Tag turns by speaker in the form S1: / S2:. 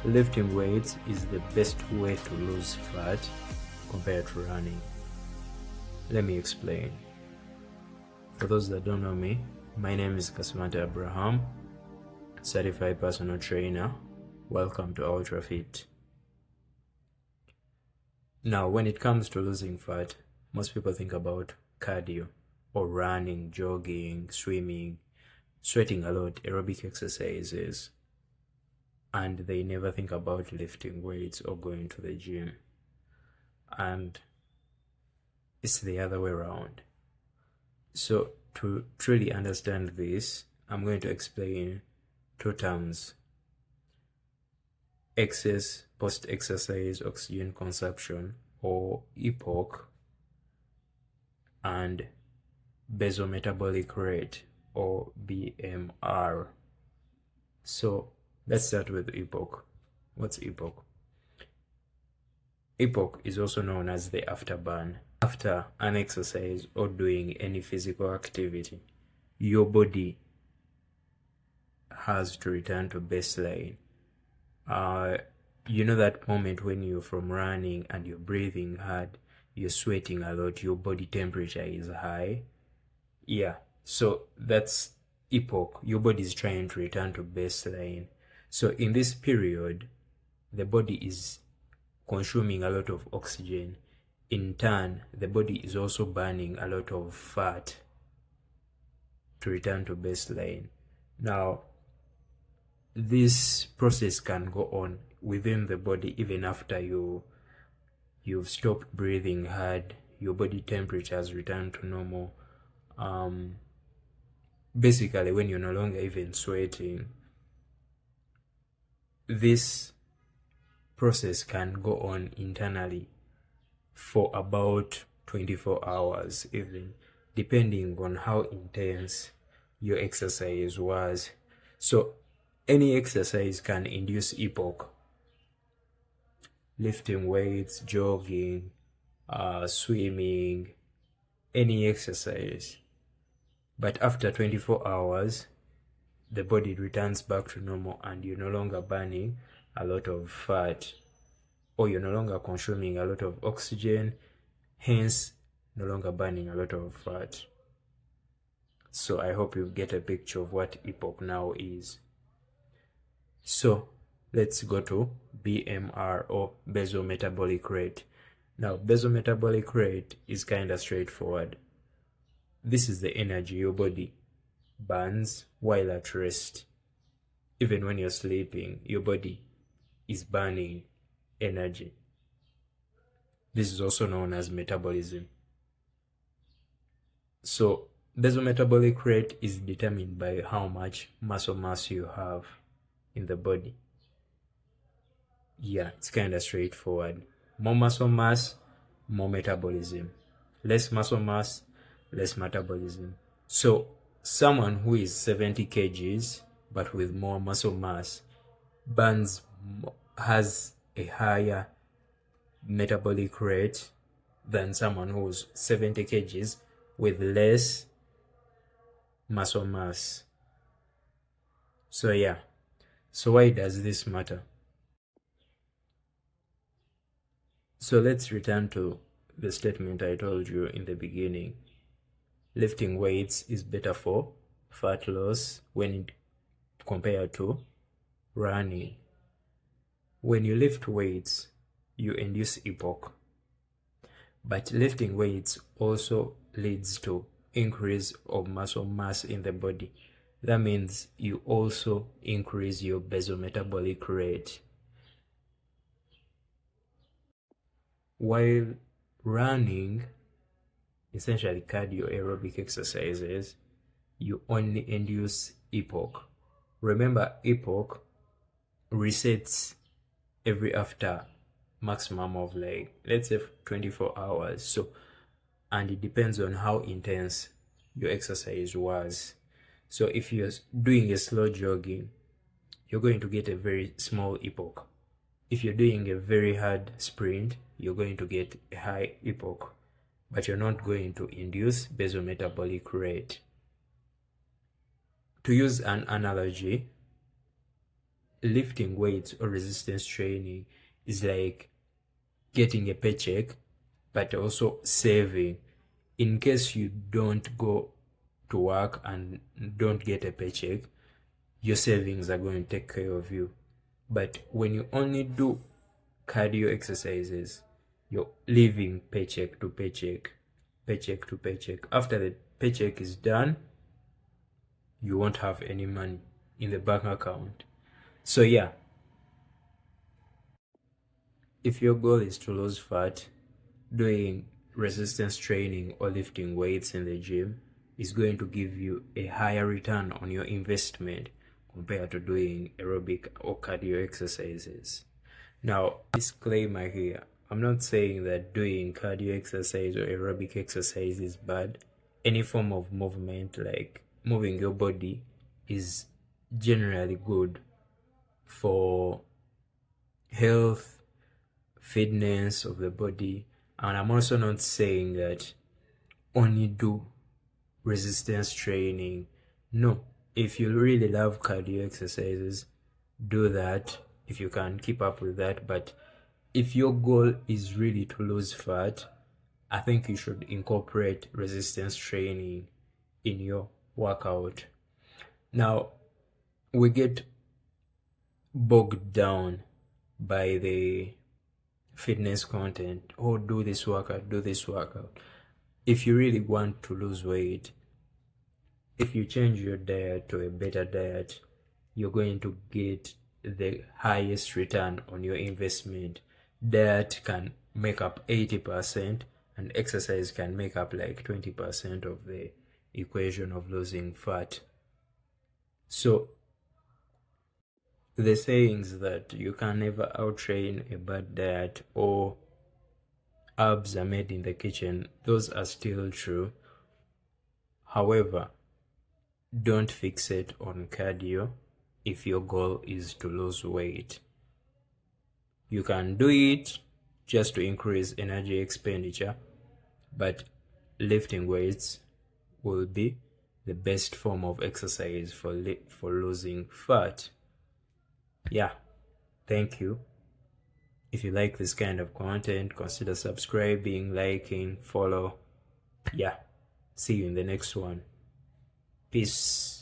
S1: Lifting weights is the best way to lose fat compared to running. Let me explain. For those that don't know me, my name is Kasmata Abraham, certified personal trainer. Welcome to UltraFit. Now, when it comes to losing fat, most people think about cardio or running, jogging, swimming, sweating a lot, aerobic exercises, and they never think about lifting weights or going to the gym. And it's the other way around. So to truly understand this, I'm going to explain two terms: excess post-exercise oxygen consumption, or EPOC, and basal metabolic rate, or BMR. So let's start with EPOC. What's EPOC? EPOC is also known as the afterburn. After an exercise or doing any physical activity, your body has to return to baseline. You know that moment when you're from running and you're breathing hard, you're sweating a lot, your body temperature is high? Yeah, so that's EPOC. Your body is trying to return to baseline. So in this period, the body is consuming a lot of oxygen. In turn, the body is also burning a lot of fat to return to baseline. Now, this process can go on within the body even after you've stopped breathing hard, your body temperature has returned to normal. Basically, when you're no longer even sweating, this process can go on internally for about 24 hours, even depending on how intense your exercise was. So any exercise can induce EPOC. Lifting weights, jogging, swimming, any exercise. But after 24 hours, the body returns back to normal and you're no longer burning a lot of fat, or you're no longer consuming a lot of oxygen, hence no longer burning a lot of fat. So I hope you get a picture of what EPOC now is. So let's go to BMR, or basal metabolic rate. Now, basal metabolic rate is kind of straightforward. This is the energy your body burns while at rest. Even when you're sleeping, your body is burning energy. This is also known as metabolism. So basal metabolic rate is determined by how much muscle mass you have in the body. Yeah, it's kind of straightforward. More muscle mass, more metabolism. Less muscle mass, less metabolism. So someone who is 70 kgs but with more muscle mass has a higher metabolic rate than someone who's 70 kgs with less muscle mass. So yeah, so why does this matter? So let's return to the statement I told you in the beginning. Lifting weights is better for fat loss when compared to running. When you lift weights, you induce EPOC. But lifting weights also leads to increase of muscle mass in the body. That means you also increase your basal metabolic rate. While running, essentially cardio aerobic exercises, you only induce EPOC. Remember, EPOC resets every after maximum of, like, let's say 24 hours. So, and it depends on how intense your exercise was. So if you're doing a slow jogging, you're going to get a very small EPOC. If you're doing a very hard sprint, you're going to get a high EPOC, but you're not going to induce basal metabolic rate. To use an analogy, lifting weights or resistance training is like getting a paycheck, but also saving. In case you don't go to work and don't get a paycheck, your savings are going to take care of you. But when you only do cardio exercises, you're living paycheck to paycheck, paycheck to paycheck. After the paycheck is done, you won't have any money in the bank account. So yeah, if your goal is to lose fat, doing resistance training or lifting weights in the gym is going to give you a higher return on your investment compared to doing aerobic or cardio exercises. Now, disclaimer here, I'm not saying that doing cardio exercise or aerobic exercise is bad. Any form of movement, like moving your body, is generally good for health, fitness of the body. And I'm also not saying that only do resistance training. No, if you really love cardio exercises, do that if you can keep up with that. But if your goal is really to lose fat, I think you should incorporate resistance training in your workout. Now, we get bogged down by the fitness content. Oh, do this workout, do this workout. If you really want to lose weight, if you change your diet to a better diet, you're going to get the highest return on your investment. Diet can make up 80% and exercise can make up like 20% of the equation of losing fat. So the sayings that you can never outtrain a bad diet or herbs are made in the kitchen, those are still true. However, don't fixate on cardio if your goal is to lose weight. You can do it just to increase energy expenditure, but lifting weights will be the best form of exercise for losing fat. Yeah, thank you. If you like this kind of content, consider subscribing, liking, follow. Yeah, see you in the next one. Peace.